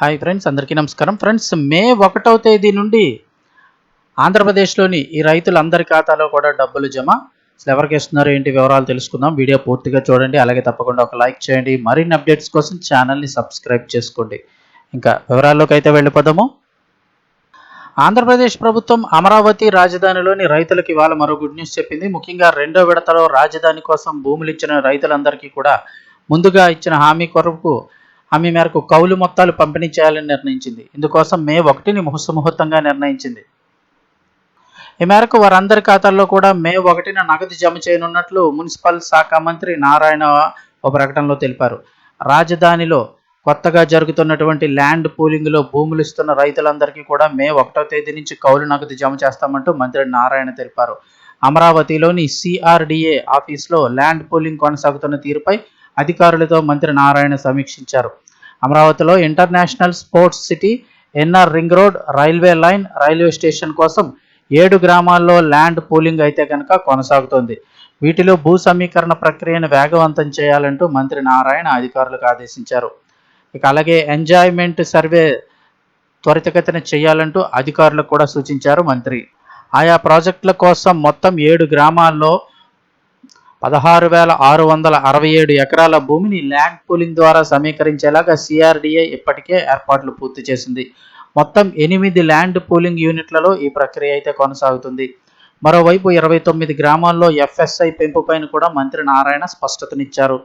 Hi friends, అందరికీ నమస్కారం. Friends, మే 1వ తేదీ నుండి ఆంధ్రప్రదేశ్లోని ఈ రైతులందరి ఖాతాలో కూడా డబ్బులు జమ. అసలు ఎవరికి ఇస్తున్నారు ఏంటి వివరాలు తెలుసుకుందాం. వీడియో పూర్తిగా చూడండి, అలాగే తప్పకుండా ఒక లైక్ చేయండి. మరిన్ని అప్డేట్స్ కోసం ఛానల్ని సబ్స్క్రైబ్ చేసుకోండి. ఇంకా వివరాల్లోకి అయితే వెళ్ళిపోదాము. ఆంధ్రప్రదేశ్ ప్రభుత్వం అమరావతి రాజధానిలోని రైతులకు ఇవాళ మరో గుడ్ న్యూస్ చెప్పింది. ముఖ్యంగా రెండో విడతలో రాజధాని కోసం భూములు ఇచ్చిన రైతులందరికీ కూడా ముందుగా ఇచ్చిన హామీ మేరకు కౌలు మొత్తాలు పంపిణీ చేయాలని నిర్ణయించింది. ఇందుకోసం మే 1ని ముహూర్తంగా నిర్ణయించింది. ఈ మేరకు వారందరి ఖాతాల్లో కూడా మే 1న నగదు జమ చేయనున్నట్లు మున్సిపల్ శాఖ మంత్రి నారాయణ ఒక ప్రకటనలో తెలిపారు. రాజధానిలో కొత్తగా జరుగుతున్నటువంటి ల్యాండ్ పూలింగ్లో భూములు ఇస్తున్న రైతులందరికీ కూడా మే 1వ తేదీ నుంచి కౌలు నగదు జమ చేస్తామంటూ మంత్రి నారాయణ తెలిపారు. అమరావతిలోని సిఆర్డిఏ ఆఫీస్లో ల్యాండ్ పూలింగ్ కొనసాగుతున్న తీరుపై అధికారులతో మంత్రి నారాయణ సమీక్షించారు. అమరావతిలో international sports city, NR ring road, railway line, railway station కోసం 7 గ్రామాల్లో ల్యాండ్ పూలింగ్ అయితే కనుక కొనసాగుతోంది. వీటిలో భూ సమీకరణ ప్రక్రియను వేగవంతం చేయాలంటూ మంత్రి నారాయణ అధికారులకు ఆదేశించారు. ఇక అలాగే ఎంజాయ్మెంట్ సర్వే త్వరితగతిన చేయాలంటూ అధికారులకు కూడా సూచించారు మంత్రి. ఆయా ప్రాజెక్టుల కోసం మొత్తం 7 గ్రామాల్లో 16,667 ఎకరాల భూమిని ల్యాండ్ పూలింగ్ ద్వారా సమీకరించేలాగా సిఆర్డిఏ ఇప్పటికే ఏర్పాట్లు పూర్తి చేసింది. మొత్తం 8 ల్యాండ్ పూలింగ్ యూనిట్లలో ఈ ప్రక్రియ అయితే కొనసాగుతుంది. మరోవైపు 29 గ్రామాల్లో ఎఫ్ఎస్ఐ పెంపుపైన కూడా మంత్రి నారాయణ స్పష్టతనిచ్చారు.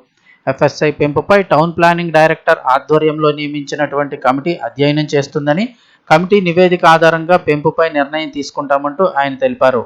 ఎఫ్ఎస్ఐ పెంపుపై టౌన్ ప్లానింగ్ డైరెక్టర్ ఆధ్వర్యంలో నియమించినటువంటి కమిటీ అధ్యయనం చేస్తుందని, కమిటీ నివేదిక ఆధారంగా పెంపుపై నిర్ణయం తీసుకుంటామంటూ ఆయన తెలిపారు.